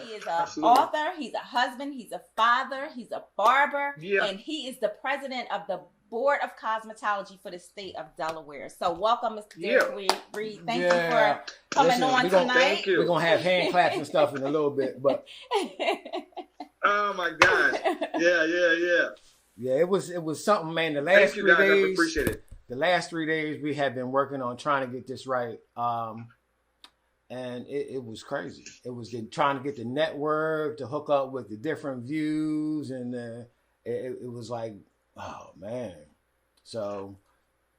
He is an author, he's a husband, he's a father, he's a barber, and he is the president of the Board of Cosmetology for the state of Delaware. So welcome, Mr. Derrick Reed. Thank you for coming on tonight. Thank you. We're going to have hand claps and stuff in a little bit. But oh, my God. Yeah. Yeah, it was something, man. The last 3 days. I appreciate it. The last 3 days, we have been working on trying to get this right. And it was crazy. It was trying to get the network to hook up with the different views. And it was like, oh, man. So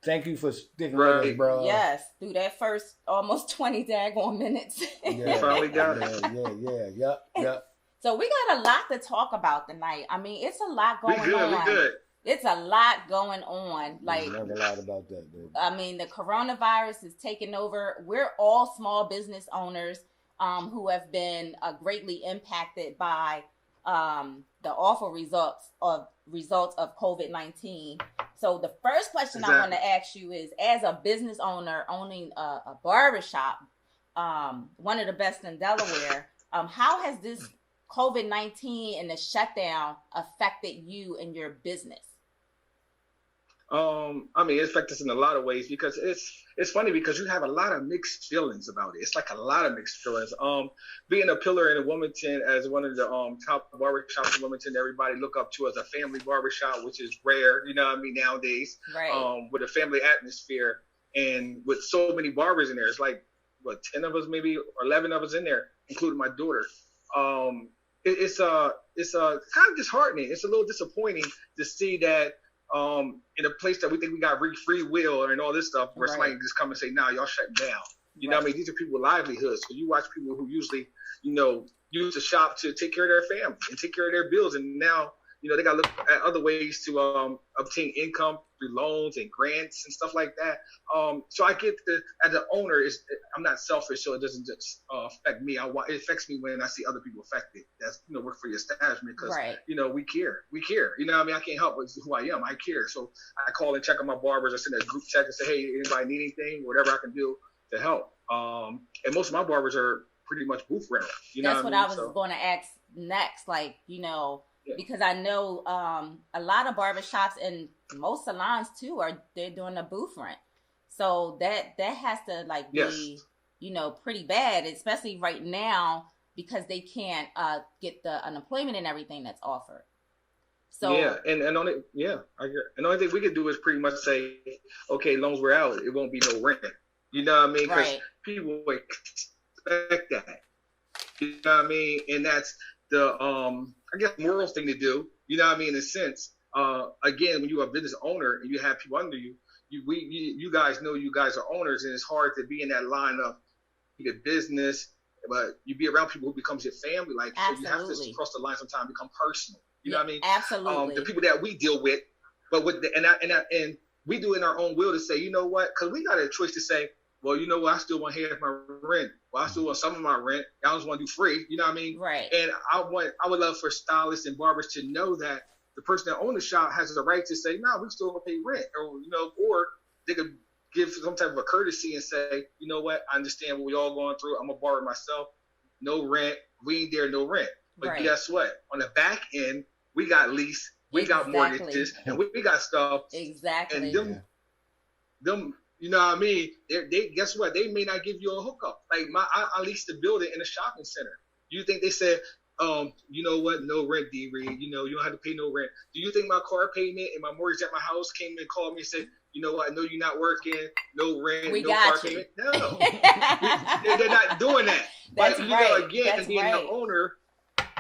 thank you for sticking with us, bro. Yes, through that first almost 20 daggone minutes. Yeah, finally got it. Yep. So we got a lot to talk about tonight. I mean, it's a lot going on. We good. It's a lot going on. Like, never lied about that, dude. I mean, the coronavirus is taking over. We're all small business owners who have been greatly impacted by the awful results of COVID-19. So the first question I want to ask you is, as a business owner owning a barbershop, one of the best in Delaware, how has this COVID-19 and the shutdown affected you and your business? I mean, it affects us in a lot of ways because it's funny because you have a lot of mixed feelings about it. It's like a lot of mixed feelings. Being a pillar in Wilmington as one of the top barbershops in Wilmington, everybody look up to as a family barbershop, which is rare, you know what I mean, nowadays. Right. With a family atmosphere and with so many barbers in there. It's like, 10 of us maybe, or 11 of us in there, including my daughter. It's kind of disheartening. It's a little disappointing to see that in a place that we think we got free will and all this stuff, where somebody can just come and say, "Nah, y'all shut down." You know what I mean? These are people with livelihoods. So you watch people who usually, use the shop to take care of their family and take care of their bills, and now, they got to look at other ways to obtain income through loans and grants and stuff like that. So I get as an owner, I'm not selfish, so it doesn't just affect me. It affects me when I see other people affected. That's work for your establishment because we care. You know what I mean? I can't help with who I am. I care. So I call and check on my barbers. I send a group check and say, hey, anybody need anything? Whatever I can do to help. And most of my barbers are pretty much booth rental. That's what I was going to ask next. Like, because I know a lot of barbershops and most salons too they're doing a booth rent. So that has to be, pretty bad, especially right now because they can't get the unemployment and everything that's offered. So I get. And the only thing we could do is pretty much say, okay, loans were out, it won't be no rent. You know what I mean? Because people expect that. You know what I mean? And that's the I guess moral thing to do. You know what I mean? In a sense, again, when you're a business owner and you have people under you, you guys know you guys are owners, and it's hard to be in that line of the business, but you be around people who becomes your family. Like, so you have to cross the line sometimes, become personal. You know what I mean? Absolutely. The people that we deal with, but with and we do it in our own will to say, you know what? Because we got a choice to say, well, you know what? I still want half my rent. Well, I still want some of my rent. I just want to do free. You know what I mean? Right. And I would love for stylists and barbers to know that the person that owns the shop has the right to say, no, we still want to pay rent, or they could give some type of a courtesy and say, you know what? I understand what we all going through. I'm a barber myself. No rent. We ain't there, no rent. But guess what? On the back end, we got lease, we got mortgages, and we got stuff. Exactly. And them. You know what I mean? They guess what? They may not give you a hookup. Like I leased a building in a shopping center. You think they said, you know what? No rent, D. Reed. You don't have to pay no rent. Do you think my car payment and my mortgage at my house came and called me and said, you know what? I know you're not working. No rent. We no got car payment. No, they're not doing that. That's but right. Again, being the owner,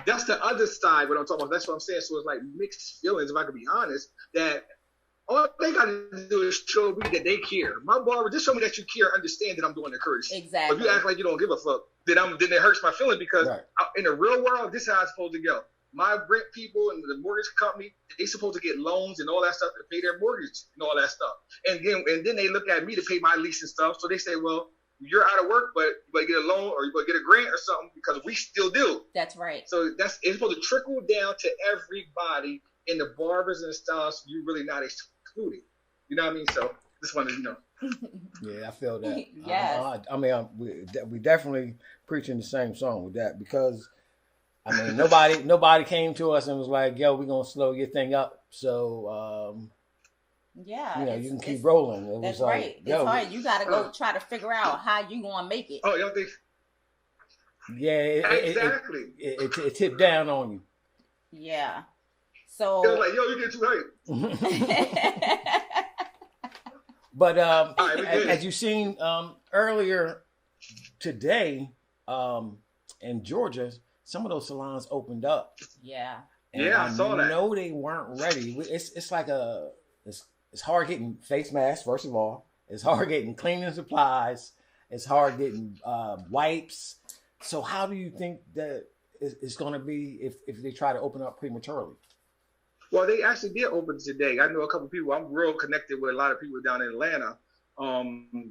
that's the other side. What I'm talking about. That's what I'm saying. So it's like mixed feelings. If I could be honest, that. All they got to do is show me that they care. My barber, just show me that you care, understand that I'm doing the courtesy. Exactly. If you act like you don't give a fuck, then it hurts my feelings because in the real world, this is how it's supposed to go. My rent people and the mortgage company, they supposed to get loans and all that stuff to pay their mortgage and all that stuff. And then they look at me to pay my lease and stuff. So they say, well, you're out of work, but you better get a loan or you better get a grant or something because we still do. That's right. So it's supposed to trickle down to everybody. In the barbers and stylists, you're really not excluded. You know what I mean? So just wanted to know. Yeah, I feel that. Yes. I mean, we definitely preaching the same song with that because I mean, nobody came to us and was like, "Yo, we're gonna slow your thing up." So, yeah, you can keep rolling. It that's was like, right. It's hard. You got to go try to figure out how you gonna make it. Oh, y'all think? Yeah, Exactly. It tipped down on you. Yeah. So. It was like, yo, you get too hype. But right, as you've seen earlier today, in Georgia, some of those salons opened up. Yeah. And I saw that. No, they weren't ready. It's like it's hard getting face masks. First of all, it's hard getting cleaning supplies. It's hard getting wipes. So how do you think that it's going to be if they try to open up prematurely? Well, they actually did open today. I know a couple of people. I'm real connected with a lot of people down in Atlanta.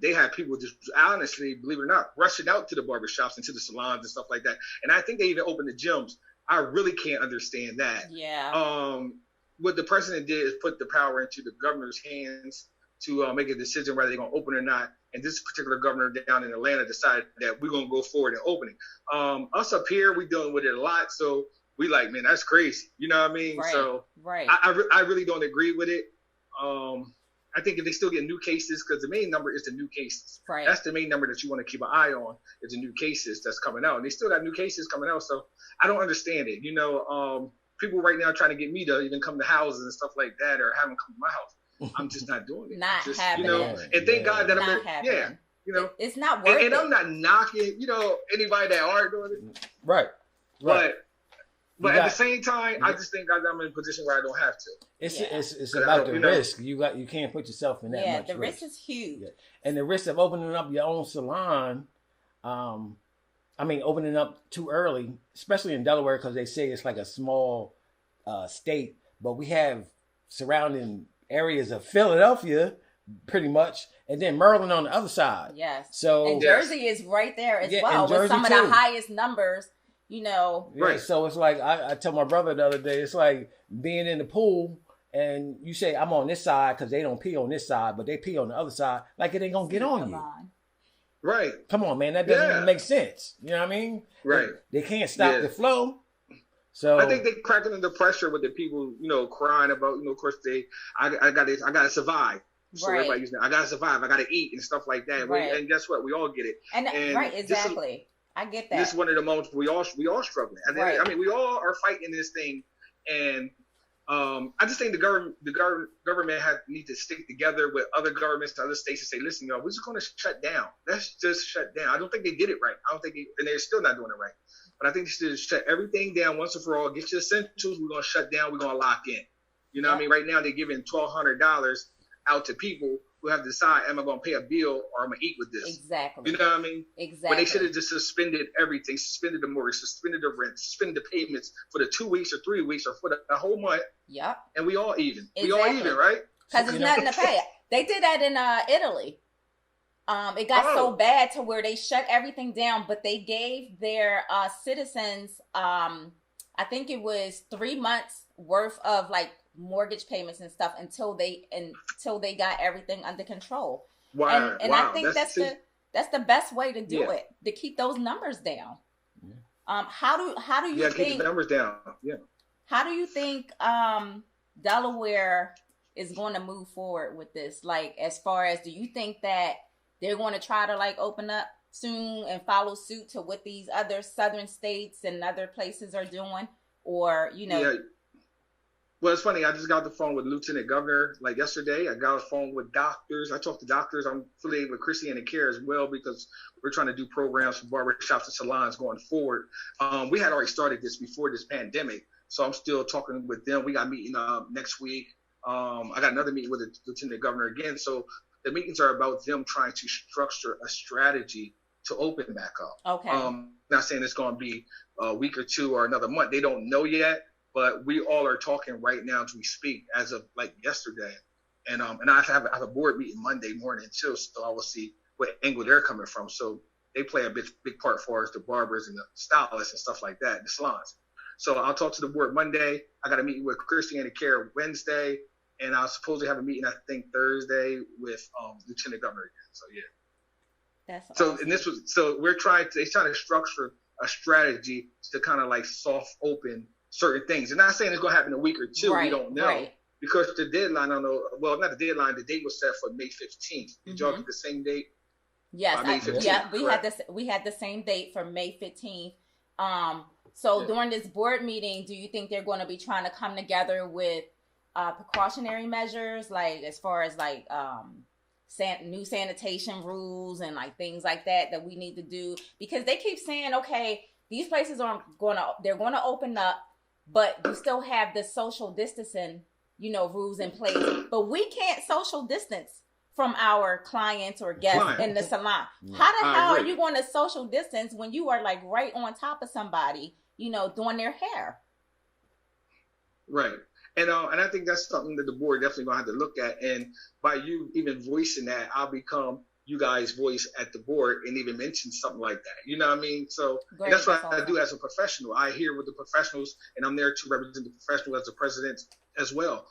They had people just honestly, believe it or not, rushing out to the barbershops and to the salons and stuff like that. And I think they even opened the gyms. I really can't understand that. Yeah. What the president did is put the power into the governor's hands to make a decision whether they're going to open or not. And this particular governor down in Atlanta decided that we're going to go forward and opening. Us up here, we dealing with it a lot. So we like, man, that's crazy. You know what I mean? Right. So right. I really don't agree with it. I think if they still get new cases, because the main number is the new cases. Right. That's the main number that you want to keep an eye on, is the new cases that's coming out. And they still got new cases coming out. So I don't understand it. People right now trying to get me to even come to houses and stuff like that, or have them come to my house. I'm just not doing it. Not happening. And thank God that not happening. It's not worth it. And I'm not knocking, anybody that are doing it. Right. But at the same time, I just think I'm in a position where I don't have to. It's about the risk. You can't put yourself in that much risk. Yeah, the risk is huge. Yeah. And the risk of opening up your own salon, opening up too early, especially in Delaware, because they say it's like a small state, but we have surrounding areas of Philadelphia, pretty much, and then Maryland on the other side. Yes. So and Jersey is right there as well, with some of the highest numbers. Right. So it's like I tell my brother the other day, it's like being in the pool and you say I'm on this side because they don't pee on this side, but they pee on the other side, like it ain't gonna get on you. Right. Come on, man, that doesn't even make sense. You know what I mean? Right. They can't stop the flow. So I think they cracking under pressure with the people, crying about, of course I gotta survive. So everybody using I gotta survive, I gotta eat and stuff like that. Right. And guess what? We all get it. And right, exactly. I get that. This is one of the moments we all struggling. Right. I mean, we all are fighting this thing, and I just think the government need to stick together with other governments, other states, and say, listen, we're just going to shut down. Let's just shut down. I don't think they did it right. I don't think, and they're still not doing it right. But I think they should shut everything down once and for all. Get your essentials. We're going to shut down. We're going to lock in. You know what I mean? Right now they're giving $1,200 out to people who have to decide, am I going to pay a bill or am I going to eat with this? Exactly. You know what I mean? Exactly. But they should have just suspended everything, suspended the mortgage, suspended the rent, suspended the payments for the 2 weeks or 3 weeks or for the whole month. Yep. And we all even. Exactly. We all even, right? Because it's nothing to pay. They did that in Italy. It got so bad to where they shut everything down, but they gave their citizens, I think it was 3 months worth of mortgage payments and stuff until they got everything under control. Wow. And I think that's the best way to do it, to keep those numbers down. Yeah. How do you think keep the numbers down? Yeah. How do you think Delaware is going to move forward with this? Like, as far as, do you think that they're going to try to open up soon and follow suit to what these other southern states and other places are doing? Or, Yeah. Well, it's funny. I just got the phone with Lieutenant Governor yesterday. I got a phone with doctors. I talked to doctors. I'm affiliated with Christianity Care as well because we're trying to do programs for barbershops and salons going forward. We had already started this before this pandemic, so I'm still talking with them. We got a meeting next week. I got another meeting with the Lieutenant Governor again. So the meetings are about them trying to structure a strategy to open back up. Okay. Not saying it's going to be a week or two or another month. They don't know yet. But we all are talking right now as we speak, as of yesterday, and I have a board meeting Monday morning too, so I will see what angle they're coming from. So they play a big part for us, the barbers and the stylists and stuff like that, the salons. So I'll talk to the board Monday. I got a meeting with Christianity Care Wednesday, and I'll supposedly have a meeting I think Thursday with Lieutenant Governor again. So yeah. That's awesome. So they're trying to structure a strategy to kind of like soft open certain things. And not saying it's going to happen in a week or two. We don't know. Because the deadline, I don't know, well, not the deadline, the date was set for May 15th. Did y'all get the same date? Yes, we had the same date for May 15th. During this board meeting, do you think they're going to be trying to come together with precautionary measures, like as far as like new sanitation rules and like things like that we need to do? Because they keep saying, okay, these places they're going to open up, but you still have the social distancing, rules in place. But we can't social distance from our clients or guests in the salon. Yeah. How the hell are you going to social distance when you are like right on top of somebody, doing their hair? Right. And I think that's something that the board definitely going to have to look at. And by you even voicing that, I'll become you guys' voice at the board and even mention something like that. You know what I mean? So that's what I do as a professional. I hear with the professionals, and I'm there to represent the professional as the president as well.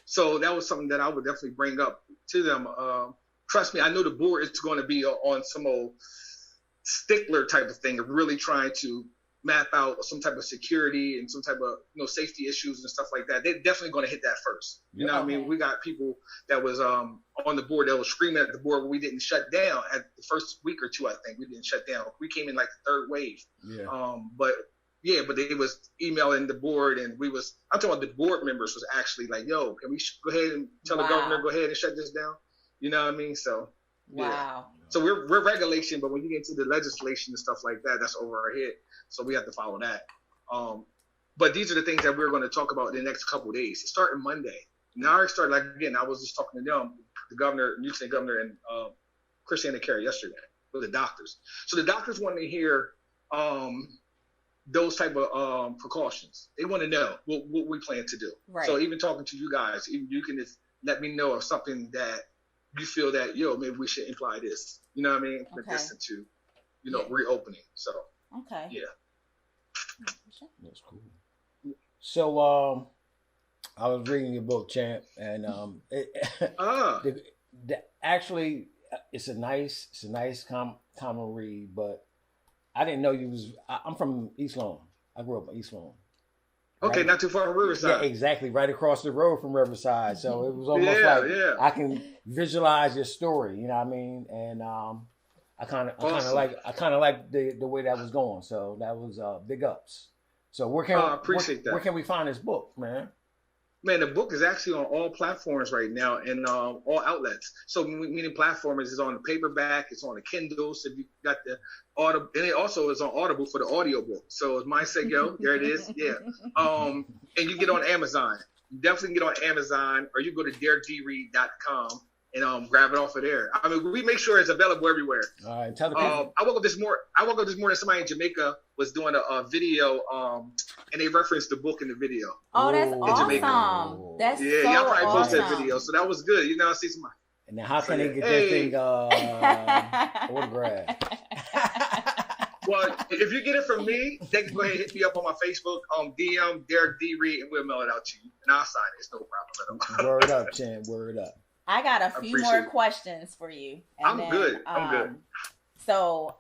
So that was something that I would definitely bring up to them. Trust me, I know the board is going to be on some old stickler type of thing of really trying to map out some type of security and some type of safety issues and stuff like that. They're definitely going to hit that first. You know what I mean? We got people that was on the board that was screaming at the board when we didn't shut down at the first week or two. I think we didn't shut down. We came in like the third wave. But they was emailing the board, and I'm talking about the board members was actually like, yo, can we go ahead and tell the governor, go ahead and shut this down? You know what I mean? So, So we're regulation, but when you get into the legislation and stuff like that, that's over our head. So we have to follow that. But these are the things that we're going to talk about in the next couple of days. It's starting Monday. Now I started, I was just talking to them, the governor, New York Governor, and Christiana Carey yesterday with the doctors. So the doctors want to hear those type of precautions. They want to know what we plan to do. Right. So even talking to you guys, even you can just let me know of something that you feel that, maybe we should imply this. You know what I mean? In addition to, reopening. So, yeah. That's cool. So, I was reading your book, Champ, and actually, it's a nice common read, but I didn't know you was. I'm from East Lawn. I grew up in East Lawn. Okay, right? Not too far from Riverside. Yeah, exactly, right across the road from Riverside. So it was almost I can visualize your story. You know what I mean? And I kind of like the way that was going. So that was big ups. So where can we find this book, man? Man, the book is actually on all platforms right now and all outlets. So meaning platforms is on the paperback, it's on the Kindle. So if you got the Audible, and it also is on Audible for the audiobook. So as mine say go, there it is. Yeah. And you get on Amazon. You definitely get on Amazon, or you go to DerrickReed.com and grab it off of there. I mean, we make sure it's available everywhere. All right, tell the people. I woke up this morning. Somebody in Jamaica was doing a video, and they referenced the book in the video. Oh, that's awesome! That's y'all probably posted that video, so that was good. I see somebody. And now, how can they get their thing autographed? Well, if you get it from me, they can go ahead and hit me up on my Facebook, DM Derrick D. Reed, and we'll mail it out to you, and I'll sign it. It's no problem at all. Word up, champ. Word up. I got a few more questions for you. I'm good. So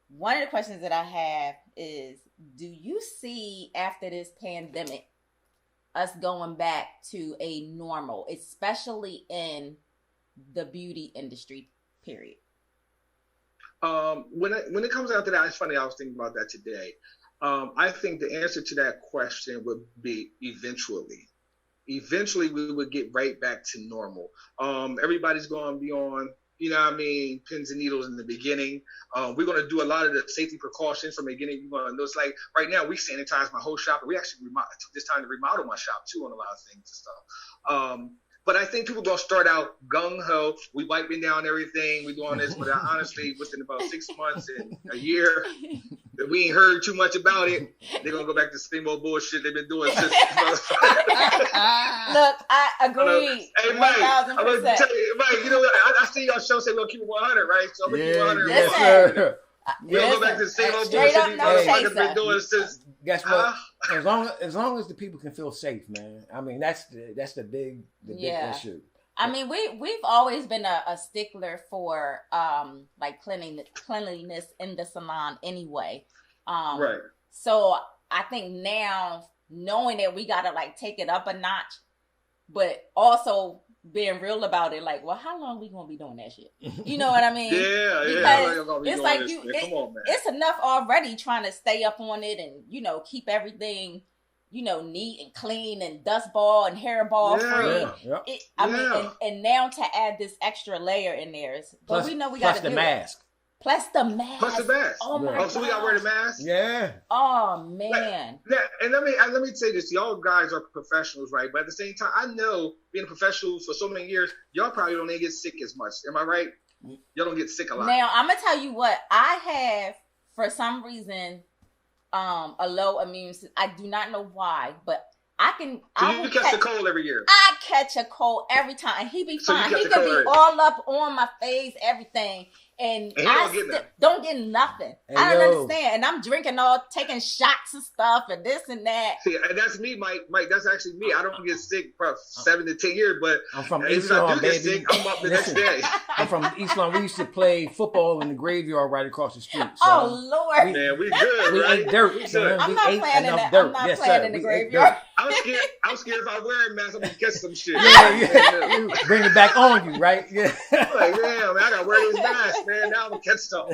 one of the questions that I have is, do you see after this pandemic us going back to a normal, especially in the beauty industry, period? When it comes down to that, it's funny, I was thinking about that today. I think the answer to that question would be eventually. Eventually, we would get right back to normal. Everybody's going to be on, pins and needles in the beginning. We're going to do a lot of the safety precautions from the beginning. You're going to notice, like right now, we sanitize my whole shop. And we actually took this time to remodel my shop too on a lot of things and stuff. But I think people going to start out gung-ho. We wiping down everything. We doing this. But honestly, within about 6 months and a year, if we ain't heard too much about it, they're going to go back to the same old bullshit they've been doing since. Look, I agree. Hey, Mike, I'm going to tell you, Mike, I see y'all show say, keep it 100, right? So I'm going to keep 100. Yes, sir. We don't go back to the same old bullshit these motherfuckers been doing since. Guess what? As long as the people can feel safe, man. I mean, that's the big issue. I mean, we've always been a stickler for like cleanliness in the salon anyway. Right. So I think now, knowing that we gotta like take it up a notch, but also being real about it, like, well, how long we gonna be doing that shit? You know what I mean? Because it's like come on, man. It's enough already trying to stay up on it and, you know, keep everything, you know, neat and clean and dust ball and hairball free. I mean, and now to add this extra layer in there, but we know we got to do the mask. Plus the mask. Oh my God. So we got to wear the mask? Yeah. Oh man. And let me say this: y'all guys are professionals, right? But at the same time, I know being a professional for so many years, y'all probably don't even get sick as much. Am I right? Y'all don't get sick a lot. Now I'm gonna tell you what I have for some reason. A low immune system. I do not know why, but I can. So you catch the cold every year. I catch a cold every time, and he be fine. He could be all up on my face, everything, and I don't get nothing. I don't understand, and I'm drinking taking shots and stuff, and this and that. See, and that's me, Mike. That's actually me. I don't get sick for 7 to 10 years, but I'm from East Lawn, baby. Sick, I'm up the next day. I'm from East Lawn. We used to play football in the graveyard right across the street. So oh Lord, man, we good. We right? ate dirt. I'm not playing in that. I'm not playing in the graveyard. I'm scared if I wear a mask, I'm gonna catch some shit. Yeah. Bring it back on you, right? Yeah. Like, damn, man, I gotta wear this mask, man. Now I'm gonna catch stuff.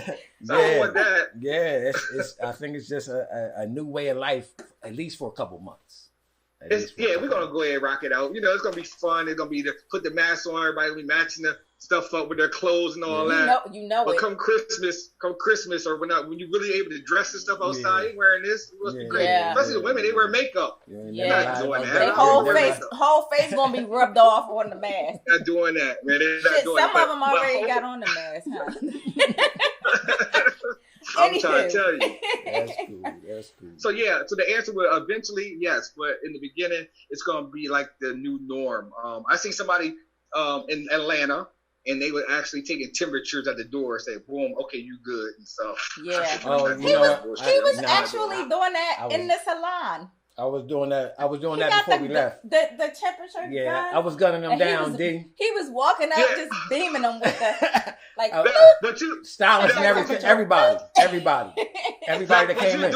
So I don't want that. Yeah, I think it's just a new way of life, at least for a couple months. We're gonna go ahead and rock it out. You know, it's gonna be fun. It's gonna be put the mask on. Everybody will be matching the stuff up with their clothes and all that. You know but it. Come Christmas, or when you really able to dress and stuff outside, you wearing this, it must be great. Yeah. Especially the women, they wear makeup. Yeah. Their whole face gonna be rubbed off on the mask. Not doing that, man. They're not doing some of them already got on the mask, huh? I'm trying to tell you. That's cool. So the answer will eventually, yes, but in the beginning, it's gonna be like the new norm. I see somebody in Atlanta, and they were actually taking temperatures at the door, say, "Boom, okay, you good," and stuff. Yeah. He was actually doing that in the salon. I was doing that before we left. The temperature. Yeah, I was gunning them down, D. He was walking up, just beaming them with the but you stylists and everything. Everybody that came in.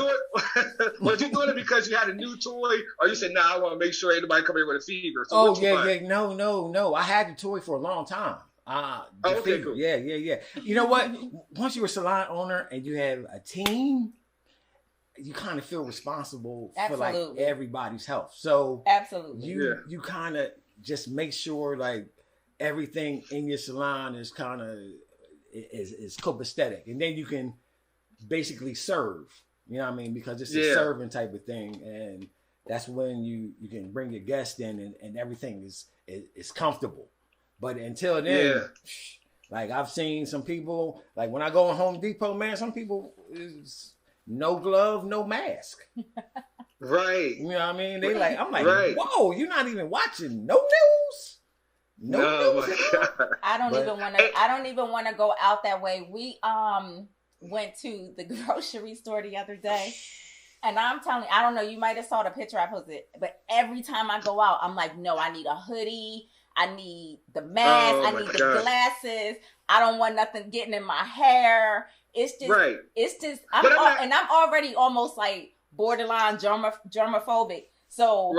Was you doing it because you had a new toy, or you said, "Nah, I want to make sure ain't nobody come here with a fever"? So no. I had the toy for a long time. Okay, cool. Yeah. You know what? Once you're a salon owner and you have a team, you kind of feel responsible for like everybody's health. So absolutely, you kind of just make sure like everything in your salon is kind of is copacetic, and then you can basically serve. You know what I mean? Because it's a serving type of thing, and that's when you can bring your guest in, and everything is comfortable. But until then, like I've seen some people, like when I go in Home Depot, man, some people is no glove, no mask. Right. You know what I mean? I'm like, whoa, you're not even watching no news? No news. I don't even want to go out that way. We went to the grocery store the other day. And I'm telling you, I don't know, you might have saw the picture I posted, but every time I go out, I'm like, no, I need a hoodie. I need the mask. I need the glasses. I don't want nothing getting in my hair. It's just, I'm already almost like borderline germophobic. So,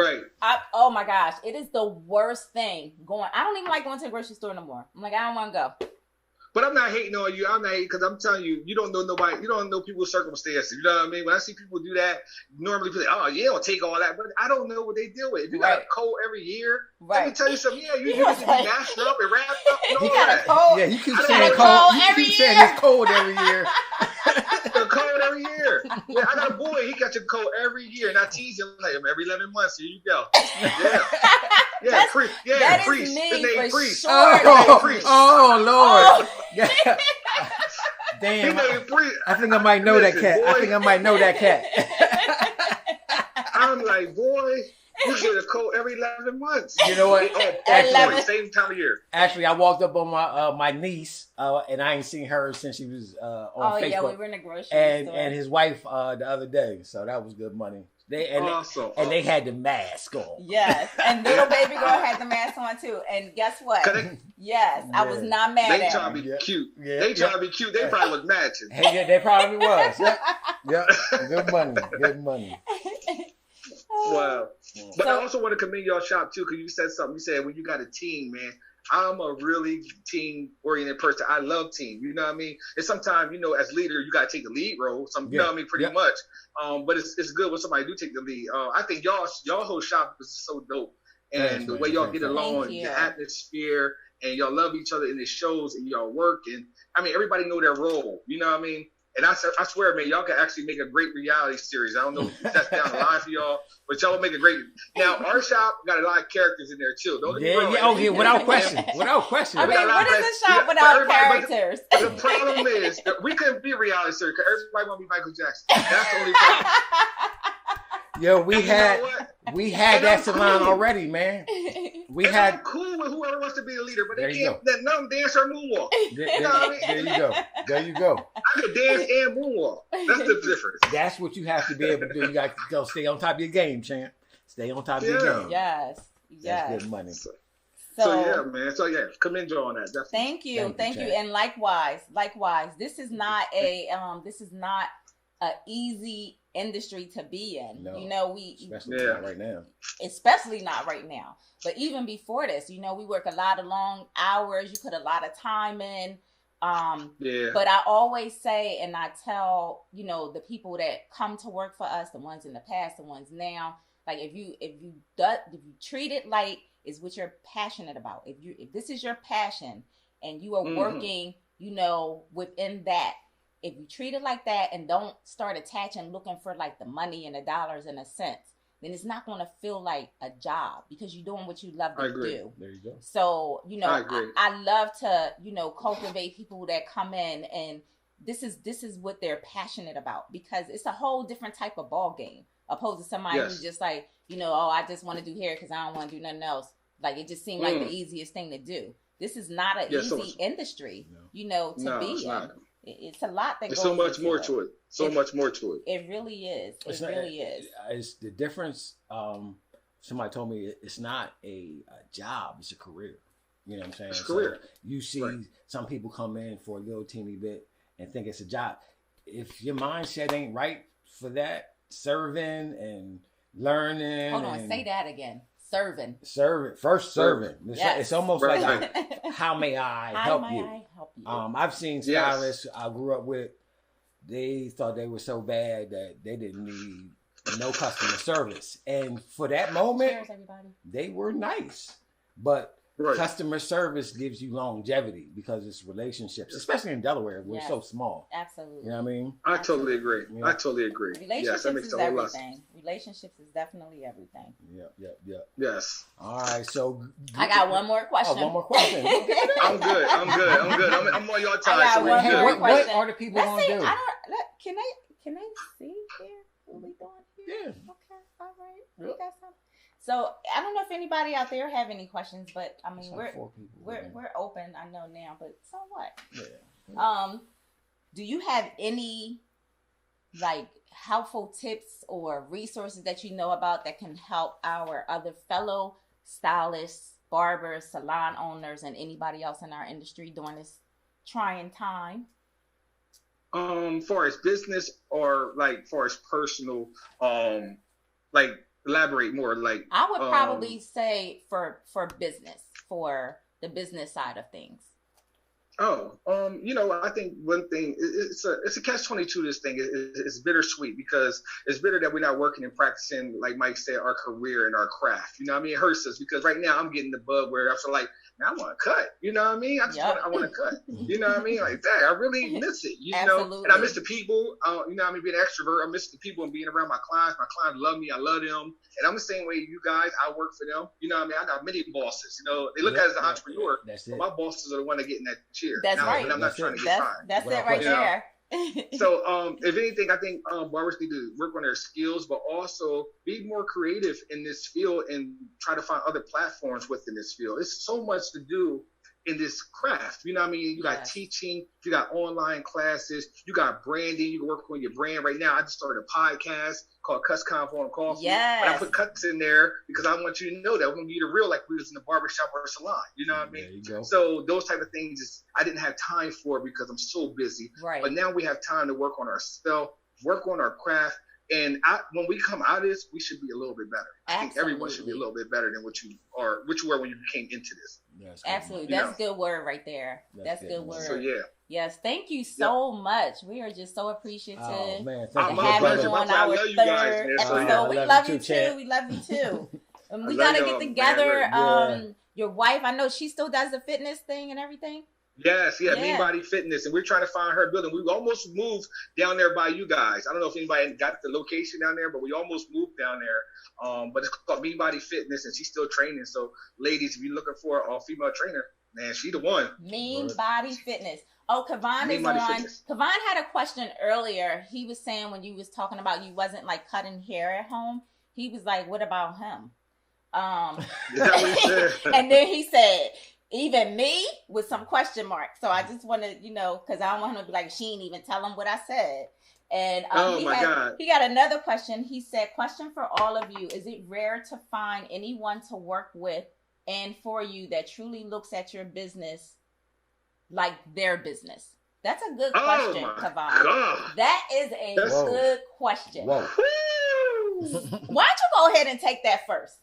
oh my gosh, it is the worst thing going. I don't even like going to the grocery store no more. I'm like, I don't want to go. But I'm not hating on you. I'm not hating because I'm telling you, you don't know nobody. You don't know people's circumstances. You know what I mean? When I see people do that, normally people say, "Oh, yeah, I'll take all that." But I don't know what they deal with. If you got a cold every year, let me tell you something. Yeah, you need to be masked up and wrapped up and all that. Yeah, you keep saying cold. You keep saying it's cold every year. It's cold every year. Yeah, I got a boy. He got your cold every year, and I tease him like every 11 months. Here you go. Yeah. Yeah, priest. Yeah, that priest. Is me His name for priest. Sure. Priest. Oh Lord. Yeah. Damn. I think I might know that cat. Boy. I think I might know that cat. I'm like, boy, you get a cold every 11 months. You know what? Actually, same time of year. Actually, I walked up on my niece, and I ain't seen her since she was on Facebook. Oh yeah, we were in the grocery store. And his wife the other day, so that was good money. They had the mask on. Yes, and little baby girl had the mask on too. And guess what? I was not mad at her. They trying to be cute. Yeah. They trying to be cute. They probably was matching. Hey, yeah, they probably was. Yeah, good money, good money. Wow. But I also want to commend y'all shop too, because you said something. You said when you got a team, man. I'm a really team-oriented person. I love team. You know what I mean? And sometimes, as leader, you got to take the lead role. You know what I mean? Pretty much. But it's good when somebody do take the lead. I think y'all whole shop is so dope. And the way y'all get along, the atmosphere, and y'all love each other in the shows, and y'all work. And, I mean, everybody know their role. You know what I mean? And I swear, man, y'all can actually make a great reality series. I don't know if that's down the line for y'all, but y'all will make a great. Now, our shop got a lot of characters in there too. Don't get me wrong. Oh, yeah, without question, without question. I mean, what is a shop without characters? But the problem is that we couldn't be a reality series because everybody want to be Michael Jackson. That's the only problem. Yo, we had that salon already, man. I'm cool with whoever wants to be a leader, but they can't let none dance or moonwalk. You know what I mean? There you go. I can dance and moonwalk. That's the difference. That's what you have to be able to do. You got to go stay on top of your game, champ. Stay on top of your game. Yes. That's good money. So yeah, man. So yeah, commend you on that. Definitely. Thank you. And likewise, this is not a easy industry to be in. No. Especially not right now. Especially not right now. But even before this, we work a lot of long hours. You put a lot of time in. But I always say, and I tell, the people that come to work for us, the ones in the past, the ones now, like if you treat it like it's what you're passionate about, if this is your passion and you are working, within that, if you treat it like that and don't start attaching, looking for like the money and the dollars and the cents, then it's not going to feel like a job because you're doing what you love to do. There you go. So, I love to, cultivate people that come in and this is what they're passionate about because it's a whole different type of ball game opposed to somebody who's just like, I just want to do hair because I don't want to do nothing else. Like it just seemed like the easiest thing to do. This is not an easy industry, to be in. Not. It's a lot that goes so much more to it. So much more to it. It really is. It really is. It's the difference. Somebody told me it's not a job. It's a career. You know what I'm saying? It's a career. So you see some people come in for a little teeny bit and think it's a job. If your mindset ain't right for that, serving and learning. Hold on, say that again. Serving. Yes. It's almost like how may I help you? I've seen stylists I grew up with. They thought they were so bad that they didn't need no customer service, and for that moment, they were nice. But customer service gives you longevity because it's relationships, especially in Delaware. We're so small. Absolutely. You know what I mean? I totally agree. I totally agree. Relationships that makes is everything. Relationships is definitely everything. Yep. Yes. All right. So I got one more question. One more question. I'm good. I'm on your time. I got one more question. What are the people going to do? Can I see here what we doing here? Yeah. Okay. All right. We got something. So I don't know if anybody out there have any questions, but I mean we're open. I know now, but so what? Yeah. Do you have any like helpful tips or resources that you know about that can help our other fellow stylists, barbers, salon owners, and anybody else in our industry during this trying time? Far as business or like far as personal, like. Elaborate more, like I would probably say for business, for the business side of things. I think one thing it's a catch-22. This thing is bittersweet because it's bitter that we're not working and practicing, like Mike said, our career and our craft. You know what I mean? It hurts us because right now I'm getting the bug where I feel like, man, I want to cut. You know what I mean? I want to cut. You know what I mean? Like that. I really miss it. You know, and I miss the people. You know what I mean? Being an extrovert, I miss the people and being around my clients. My clients love me. I love them, and I'm the same way you guys. I work for them. You know what I mean? I got many bosses. You know, they look at it as an entrepreneur. That's it. But my bosses are the one that get in that chair. That's right. And I'm not trying to get fired. That's it right there. So, if anything, I think barbers need to work on their skills, but also be more creative in this field and try to find other platforms within this field. It's so much to do in this craft. You know what I mean? You got teaching, you got online classes, you got branding, you can work on your brand. Right now, I just started a podcast called Cuts Convo and Coffee. Yes. And I put cuts in there because I want you to know that we're going to be the real like we was in the barbershop or salon. You know what I mean? There you go. So those type of things I didn't have time for because I'm so busy. Right. But now we have time to work on our spell work on our craft. And when we come out of this, we should be a little bit better. I think everyone should be a little bit better than what you were when you came into this. Yes, absolutely. That's good word right there. That's good word. So, yeah. Yes, thank you so much. We are just so appreciative to have you on our third episode. We love you too. We love you too. And we gotta get together. Your wife, I know she still does the fitness thing and everything. Yes, Mean Body Fitness, and we're trying to find her building. We almost moved down there by you guys. I don't know if anybody got the location down there, but we almost moved down there. But it's called Mean Body Fitness, and she's still training. So, ladies, if you're looking for a female trainer, man, she the one. Mean Body Fitness. Oh, Kavan is on. Kavan had a question earlier. He was saying when you was talking about you wasn't like cutting hair at home, he was like, "What about him?" Is that what he said? And then he said, even me, with some question marks. So I just want to, because I don't want him to be like, she didn't even tell him what I said. And God. He got another question. He said, question for all of you. Is it rare to find anyone to work with and for you that truly looks at your business like their business? That's a good question, Kavan. That is a good question. Why don't you go ahead and take that first?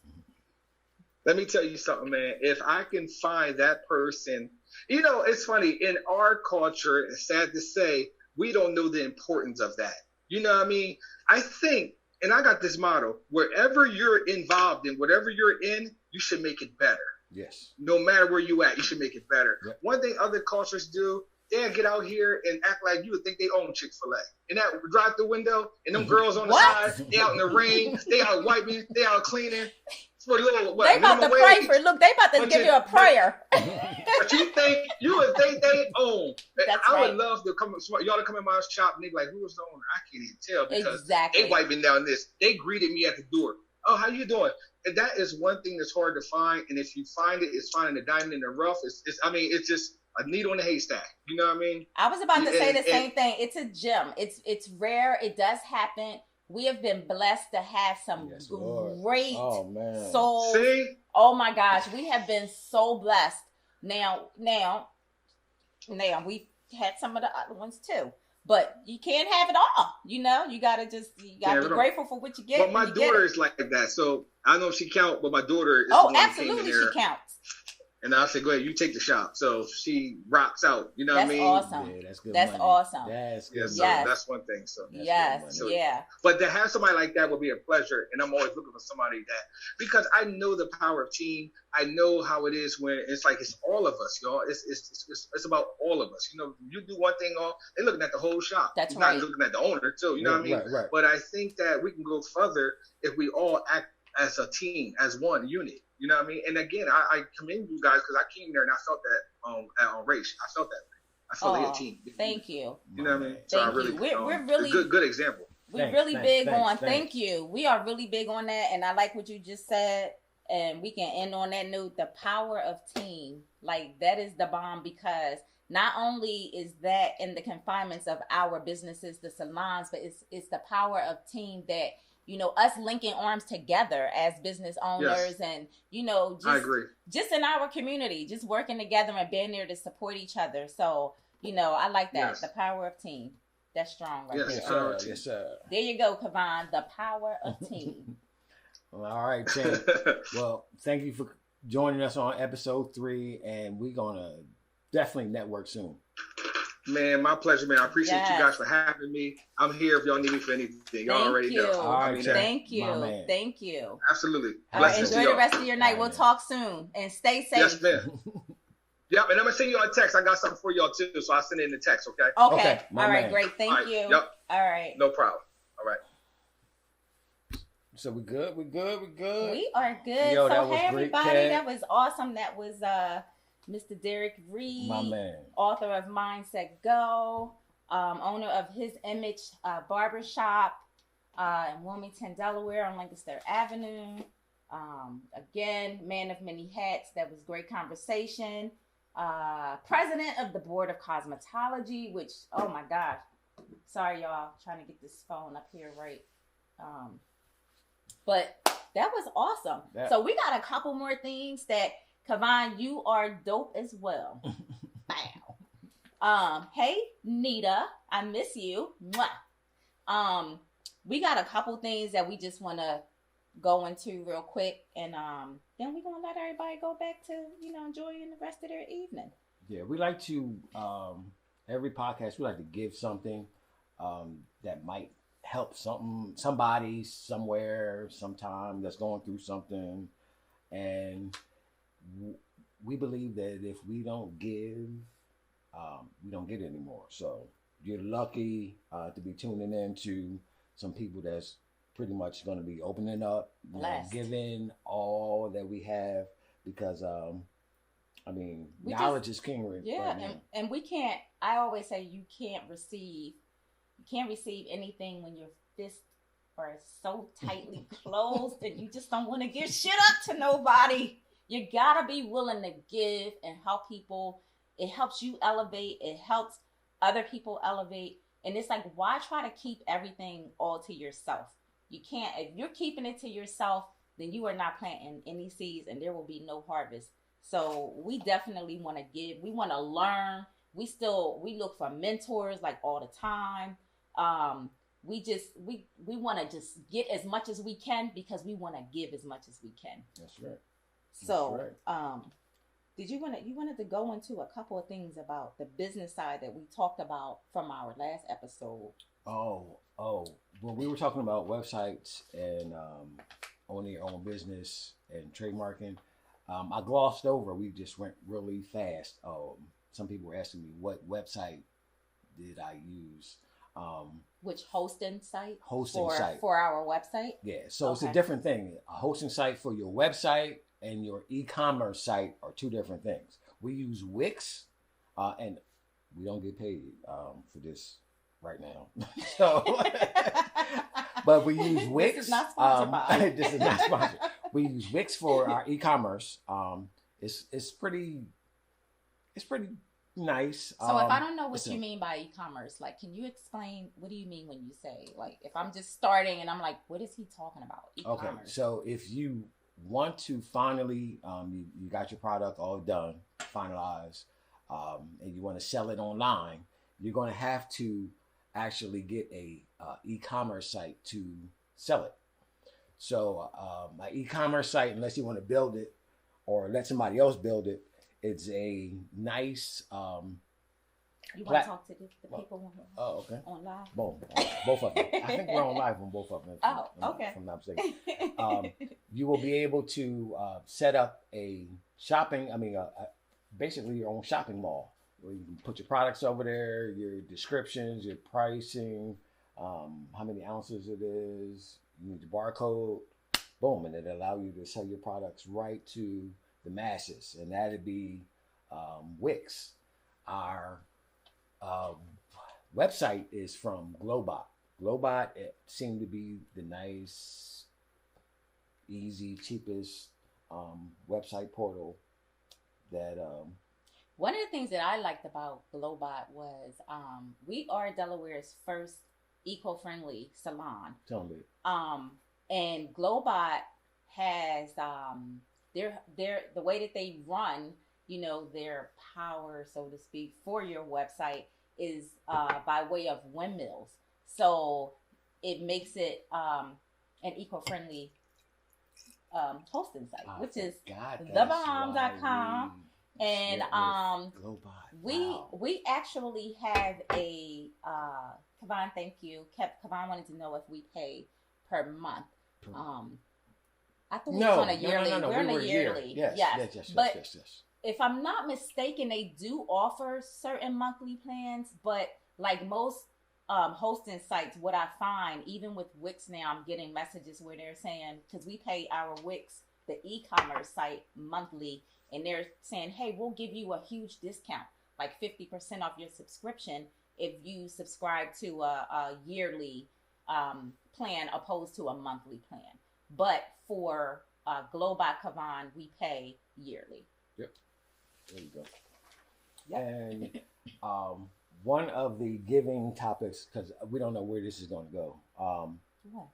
Let me tell you something, man. If I can find that person, it's funny. In our culture, it's sad to say, we don't know the importance of that. You know what I mean? I think, and I got this motto, wherever you're involved in, whatever you're in, you should make it better. Yes. No matter where you at, you should make it better. Yep. One thing other cultures do, they'll get out here and act like you would think they own Chick-fil-A. And that drive through window, and them girls on the side, they out in the rain, they out wiping, they out cleaning. For a little, they about to pray for. Look, they about to give you a prayer. But you think you would think they own? I would love to y'all to come in my shop and they be like, "Who was the owner?" I can't even tell because they wiping down this. They greeted me at the door. "Oh, how you doing?" And that is one thing that's hard to find. And if you find it, it's finding a diamond in the rough. It's just a needle in a haystack. You know what I mean? I was about to say the same thing. It's a gem. It's rare. It does happen. We have been blessed to have some great souls. See? Oh my gosh, we have been so blessed. Now we've had some of the other ones too. But you can't have it all. You gotta be grateful for what you get. But my daughter is like that. So I don't know if she counts, but my daughter is absolutely she counts. And I said, go ahead, you take the shop. So she rocks out. You know what I mean? Awesome. Yeah, that's good. That's money. awesome. That's good. So that's one thing. So yeah. But to have somebody like that would be a pleasure. And I'm always looking for somebody because I know the power of team. I know how it is when it's like it's all of us, y'all. It's about all of us. You do one thing they're looking at the whole shop. That's You're right. not looking at the owner too. You know what I mean? Right. But I think that we can go further if we all act as a team, as one unit. You know what I mean? And again, I commend you guys because I came there and I felt that on race. I felt that. I felt like a team. Thank you. You know what I mean? Thank you. We're really good example. We're really big on. Thank you. We are really big on that, and I like what you just said. And we can end on that note. The power of team, like that is the bomb because not only is that in the confinements of our businesses, the salons, but it's the power of team that. Us linking arms together as business owners and, I agree. Just in our community, just working together and being there to support each other. So, I like that. Yes. The power of team. That's strong right there. Yes, sir. There you go, Kavan. The power of team. Well, all right, Tim. Well, thank you for joining us on episode 3, and we're going to definitely network soon. Man, my pleasure, man. I appreciate you guys for having me. I'm here if y'all need me for anything. Y'all already know. All right, Thank you. Absolutely. All right, enjoy the rest of your night. We'll talk soon. And stay safe. Yes, ma'am. Yep, and I'm going to send you a text. I got something for y'all, too, so I'll send it in the text, okay? Okay. All right, great. Thank you. Yep. All right. No problem. All right. So we good? We are good. Yo, so, hey, everybody. That was awesome. That was... Mr. Derrick Reed, my man, author of Mindset Go, owner of His Image Barbershop in Wilmington, Delaware on Lancaster Avenue. Again, man of many hats. That was great conversation. President of the Board of Cosmetology, which, oh my gosh. Sorry, y'all. Trying to get this phone up here right. But that was awesome. So we got a couple more things that Kavan, you are dope as well. Wow. Hey, Nita, I miss you. Mwah. We got a couple things that we just want to go into real quick, and then we're gonna let everybody go back to enjoying the rest of their evening. Yeah, we like to every podcast we like to give something that might help somebody somewhere sometime that's going through something, and we believe that if we don't give, we don't get anymore. So you're lucky to be tuning in to some people that's pretty much going to be opening up, giving all that we have, because knowledge is king. And we can't. I always say you can't receive anything when your fists are so tightly closed and you just don't want to give shit up to nobody. You gotta be willing to give and help people. It helps you elevate. It helps other people elevate. And it's like, why try to keep everything all to yourself? You can't. If you're keeping it to yourself, then you are not planting any seeds and there will be no harvest. So we definitely want to give. We want to learn. We look for mentors like all the time. We want to just get as much as we can because we want to give as much as we can. That's right. So, you wanted to go into a couple of things about the business side that we talked about from our last episode. Oh, well, we were talking about websites and owning your own business and trademarking. I glossed over. We just went really fast. Some people were asking me what website did I use. Which hosting site? Site for our website. Yeah, so It's a different thing. A hosting site for your website and your e-commerce site are two different things. We use Wix, and we don't get paid for this right now. So, but we use Wix. This is not sponsored by. This is not sponsored. We use Wix for our e-commerce. It's pretty nice. So if I don't know what you mean by e-commerce, like, can you explain what do you mean when you say, like, if I'm just starting and I'm like, what is he talking about? E-commerce. Okay, so if you want to finally, you got your product all done, finalized, and you want to sell it online, you're going to have to actually get a e-commerce site to sell it. So my e-commerce site, unless you want to build it or let somebody else build it, it's a nice. You want to talk to the people on live? Both of them. I think we're on live on both of them. Okay. If I'm not mistaken. You will be able to set up a basically your own shopping mall where you can put your products over there, your descriptions, your pricing, how many ounces it is. You need the barcode. Boom, and it'll allow you to sell your products right to the masses, and that'd be Wix. Our website is from Globot. Globot, it seemed to be the nice, easy, cheapest website portal that. One of the things that I liked about Globot was we are Delaware's first eco-friendly salon. Tell me. And Globot has the way that they run, their power, so to speak, for your website is by way of windmills. So it makes it an eco-friendly hosting site, which is thebomb.com. And we actually have a Kavan, thank you. Kavan wanted to know if we pay per month. I thought we were on a yearly. No. We're on a yearly. Yes. But if I'm not mistaken, they do offer certain monthly plans. But like most hosting sites, what I find, even with Wix now, I'm getting messages where they're saying, because we pay our Wix, the e-commerce site, monthly, and they're saying, hey, we'll give you a huge discount, like 50% off your subscription if you subscribe to a yearly plan opposed to a monthly plan. But for Globot Kavan, we pay yearly. Yep. There you go. Yep. And one of the giving topics, because we don't know where this is going to go. What?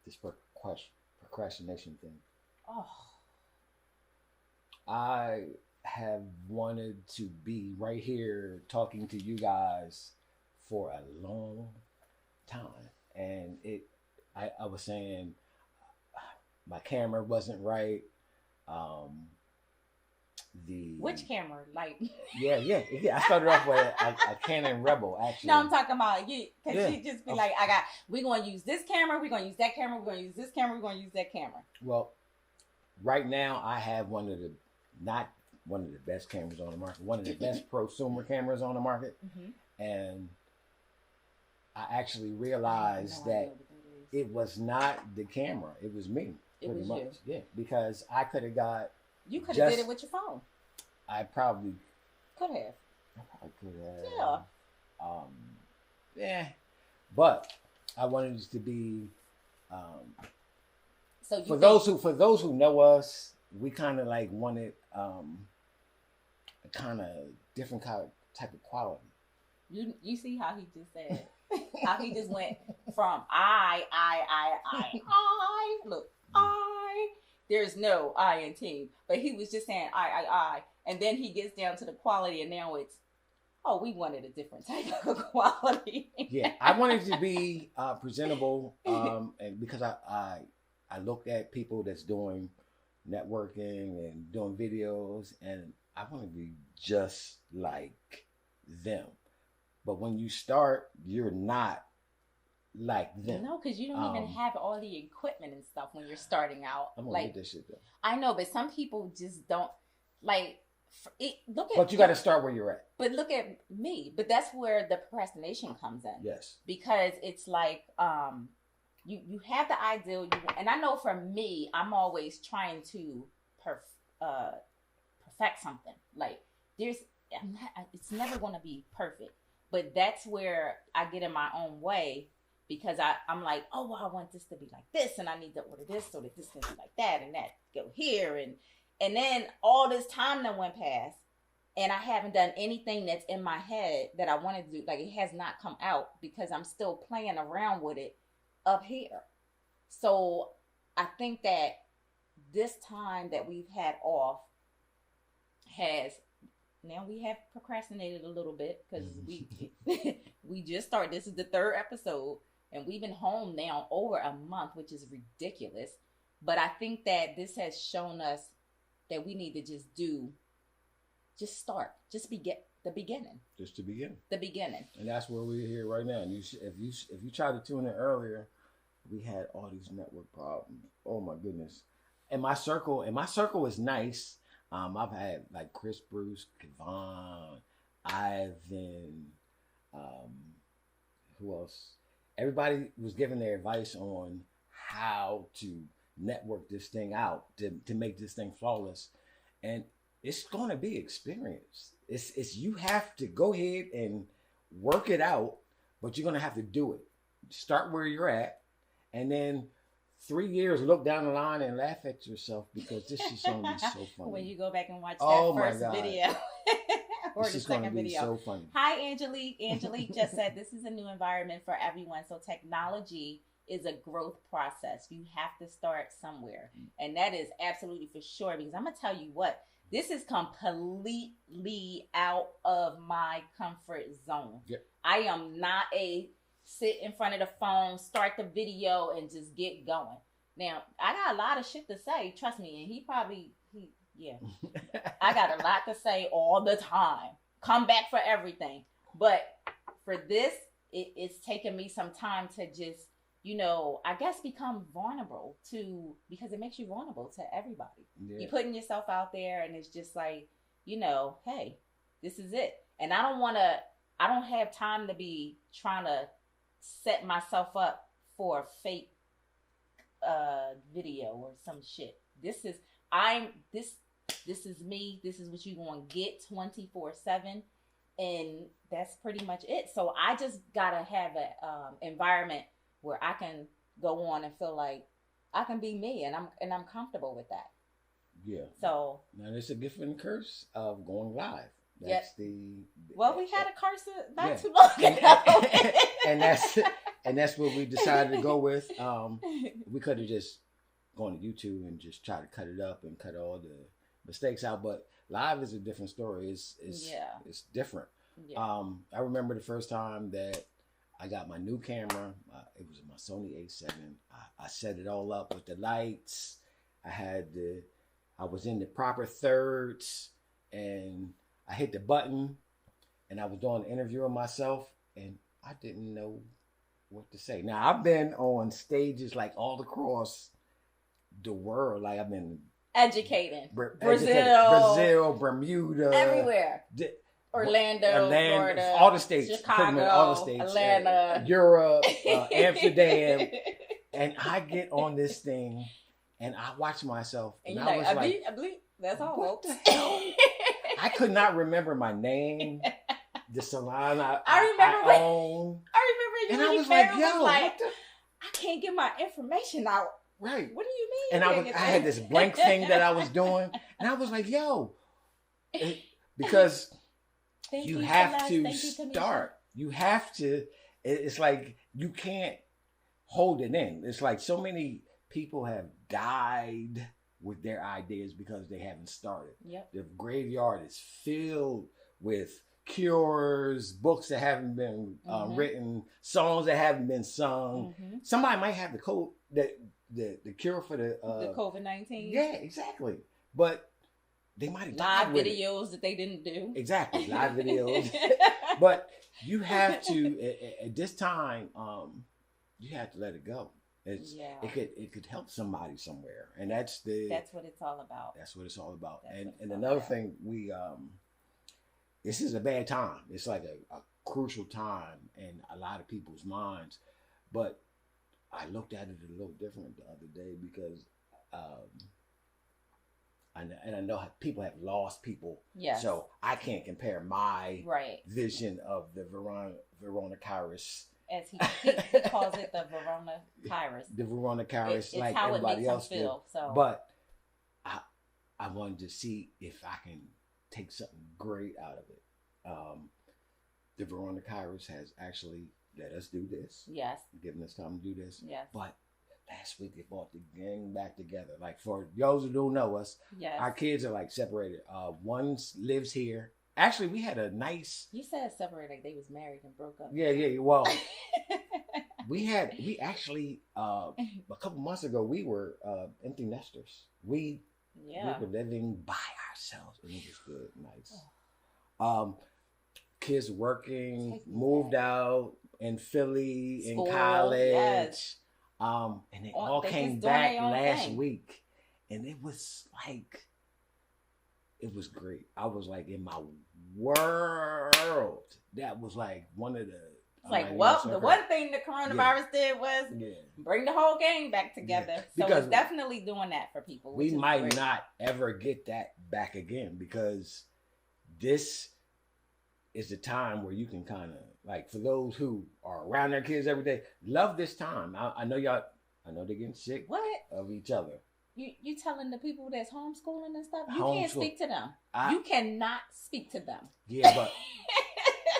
This procrastination thing. Oh. I have wanted to be right here talking to you guys for a long time. I was saying my camera wasn't right. Which camera? Like yeah. I started off with a Canon Rebel, actually. No, I'm talking about you, because you just be like, we're gonna use this camera, we're gonna use that camera, we're gonna use this camera, we're gonna use that camera. Well, right now I have not one of the best cameras on the market, one of the best prosumer cameras on the market, and I actually realized that it was not the camera, it was me. It was much. You. Yeah, because I could have got. You could have did it with your phone. I probably could have. I could have. Yeah. But I wanted it to be. So for those who know us, we kind of like wanted a kind of different type of quality. You see how he just said, how he just went from I. Look, I. There's no I in team, but he was just saying I, and then he gets down to the quality, and now it's, we wanted a different type of quality. Yeah, I wanted to be presentable, and because I look at people that's doing networking and doing videos, and I want to be just like them. But when you start, you're not like them. No, because you don't even have all the equipment and stuff when you're starting out. I'm gonna get this shit though. I know, but some people just don't like it. But you got to start where you're at. But look at me. But that's where the procrastination comes in. Yes. Because it's like you have the ideal, and I know for me, I'm always trying to perfect something. Like it's never going to be perfect. But that's where I get in my own way, because I'm like, I want this to be like this, and I need to order this so that this can be like that, and that go here, and then all this time that went past, and I haven't done anything that's in my head that I wanted to do. Like, it has not come out because I'm still playing around with it up here. So I think that this time that we've had off now we have procrastinated a little bit, because we just started. This is the 3rd episode, and we've been home now over a month, which is ridiculous. But I think that this has shown us that we need to just start, just the beginning. Just to begin. The beginning. And that's where we're here right now. And if you tried to tune in earlier, we had all these network problems. Oh my goodness. And my circle is nice. I've had like Chris Bruce, Kevon, Ivan, who else? Everybody was giving their advice on how to network this thing out to make this thing flawless. And it's going to be experience. It's you have to go ahead and work it out, but you're going to have to do it. Start where you're at, and then 3 years, look down the line and laugh at yourself, because this is going to be so funny. When you go back and watch that first video. Or this the is going to second be video. so funny. Hi, Angelique. Angelique just said this is a new environment for everyone. So technology is a growth process. You have to start somewhere. And that is absolutely for sure, because I'm going to tell you what, this is completely out of my comfort zone. Yep. I am not sit in front of the phone, start the video, and just get going. Now, I got a lot of shit to say, trust me, and yeah. I got a lot to say all the time. Come back for everything. But for this, it's taken me some time to just, I guess become vulnerable because it makes you vulnerable to everybody. Yeah. You're putting yourself out there, and it's just like, hey, this is it. And I don't have time to be trying to set myself up for a fake video or some shit. This is me. This is what you're going to get 24/7, and that's pretty much it. So I just gotta have an environment where I can go on and feel like I can be me, and I'm comfortable with that. Yeah. So now there's a gift and curse of going live. That's we had a curse not too long ago. and that's what we decided to go with. We could have just gone to YouTube and just try to cut it up and cut all the mistakes out, but live is a different story. It's different. Yeah. I remember the first time that I got my new camera. It was my Sony A7. I set it all up with the lights. I was in the proper thirds, and I hit the button, and I was doing an interview of myself, and I didn't know what to say. Now, I've been on stages like all across the world. Like I've been educating. Brazil, Bermuda. Everywhere. Orlando, Florida, all the states, Chicago, all the states, Atlanta, Europe, Amsterdam, and I get on this thing, and I watch myself, and I was like, I believe that's all. What the hell? I could not remember my name, the salon I own. I remember you, and I was like, yo, I can't get my information out. Right. What do you mean? And I had this blank thing that I was doing, and I was like, yo, because. You have to start. You have to. It's like you can't hold it in. It's like so many people have died with their ideas because they haven't started. Yep. The graveyard is filled with cures, books that haven't been written, songs that haven't been sung. Mm-hmm. Somebody might have the cure for the COVID-19. Yeah, exactly. But they might have live videos that they didn't do. Exactly, live videos. But you have to at this time. You have to let it go. It could help somebody somewhere, and that's what it's all about. That's what it's all about. And another thing, this is a bad time. It's like a crucial time in a lot of people's minds. But I looked at it a little different the other day because. And I know people have lost people, so I can't compare my vision of the coronavirus. As he calls it, the coronavirus. The coronavirus, it's like how everybody else feel. So. But I wanted to see if I can take something great out of it. The coronavirus has actually let us do this. Yes. Given us time to do this. Yes. But last week they brought the gang back together. Like for those who don't know us, our kids are like separated. One lives here. Actually, we had a nice. You said separated. They was married and broke up. Yeah. Well, we actually a couple months ago we were empty nesters. We were living by ourselves, and it was good, nice. Kids working, moved out in Philly, in college. Yes. And they all came back last week, and it was like, it was great. I was like in my world. That was like one of the. It's like, well, the one thing the coronavirus did was bring the whole gang back together. So it's definitely doing that for people. We might not ever get that back again because this is the time where you can kind of, like, for those who are around their kids every day, love this time. I know y'all, I know they're getting sick of each other. You telling the people that's homeschooling and stuff, you can't speak to them. You cannot speak to them. Yeah,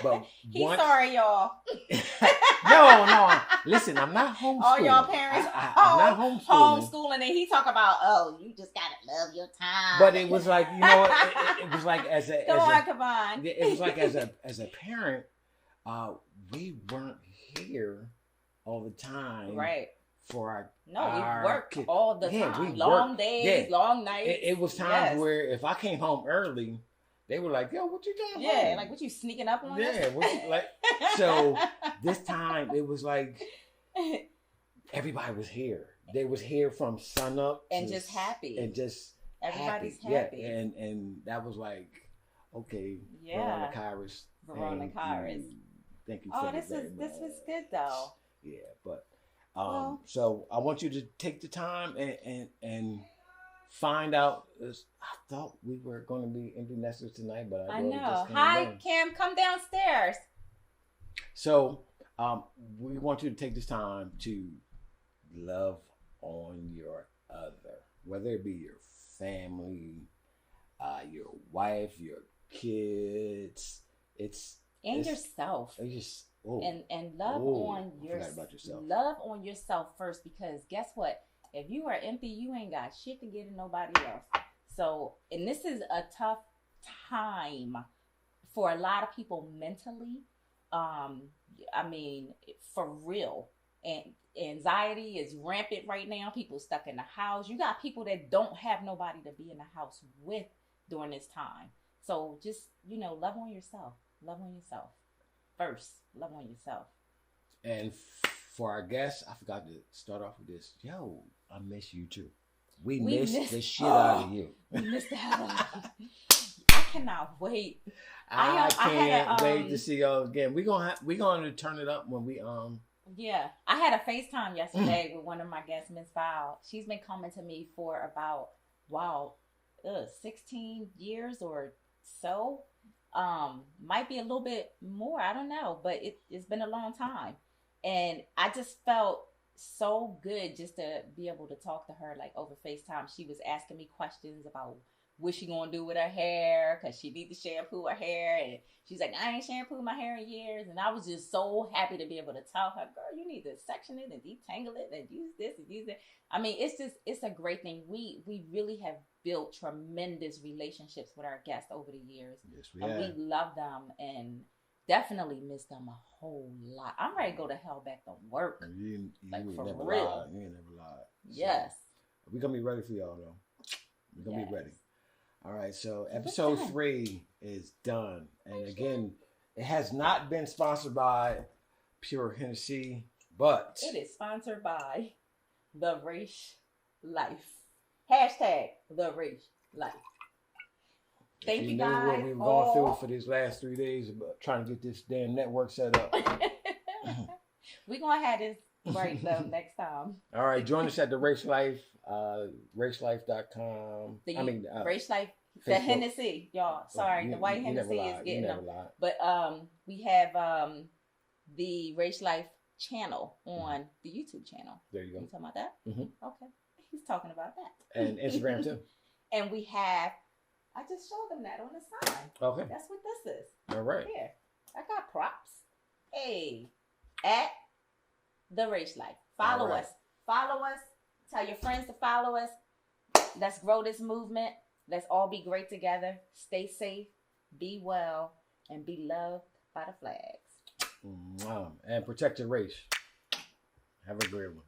but he's sorry, y'all. No. Listen, I'm not homeschooling. All y'all parents, I'm not homeschooling. And he talk about, you just gotta love your time. But it was like, it was like as a Kavan. It was like as a parent, we weren't here all the time, right? For we worked all the time, long days, long nights. It was times where if I came home early, they were like, "Yo, what you doing?" Yeah, like what you sneaking up on us? Yeah, so this time it was like everybody was here. They was here from sun up and just happy and just everybody's happy. Yeah, and that was like, okay, Veronica. Thank you. Oh, this was good though. Yeah, but so I want you to take the time and find out. I thought we were going to be empty nesters tonight, but I know. Hi, Cam, come downstairs. So we want you to take this time to love on your other, whether it be your family, your wife, your kids. And yourself. And love on yourself. Love on yourself first, because guess what? If you are empty, you ain't got shit to get to nobody else. So, and this is a tough time for a lot of people mentally. I mean, for real. And anxiety is rampant right now. People stuck in the house. You got people that don't have nobody to be in the house with during this time. So just, love on yourself. Love on yourself. First, love on yourself. And for our guests, I forgot to start off with this. Yo, I miss you too. We missed the shit out of you. We missed the hell out of you. I cannot wait. I can't wait to see y'all again. We're gonna turn it up when we Yeah, I had a FaceTime yesterday with one of my guests, Miss Val. She's been coming to me for about 16 years or so. Might be a little bit more, I don't know, but it's been a long time. And I just felt so good just to be able to talk to her like over FaceTime. She was asking me questions about what she gonna do with her hair, because she need to shampoo her hair, and she's like, I ain't shampooed my hair in years. And I was just so happy to be able to tell her, girl, you need to section it and detangle it and use this and use that. I mean, it's a great thing. We really have built tremendous relationships with our guests over the years. Yes, and we love them and definitely miss them a whole lot. I'm ready to go to hell back to work. You like ain't for never real. lied. You ain't never lied. Yes. So, we're gonna be ready for y'all though. We're gonna be ready. All right, so It's episode done. 3 is done. And again, it has not been sponsored by Pure Hennessy, but It is sponsored by The Race Life. Hashtag The Race Life. Thank you know guys. what we've gone through for these last 3 days about trying to get this damn network set up. We're going to have this right though next time. All right, join us at the Race Life, racelife.com. Race Life, the Facebook. Hennessy, y'all. Sorry, the white Hennessy is getting them. lied. But we have the Race Life channel on the YouTube channel. There you go. You talking about that? Mhm. Okay. He's talking about that. And Instagram too. And we have, I just showed them that on the side. Okay. That's what this is. All right. Here. I got props. Hey. At The Race Life. Follow All right. us. Follow us. Tell your friends to follow us. Let's grow this movement. Let's all be great together. Stay safe. Be well. And be loved by the flags. And protect your race. Have a great one.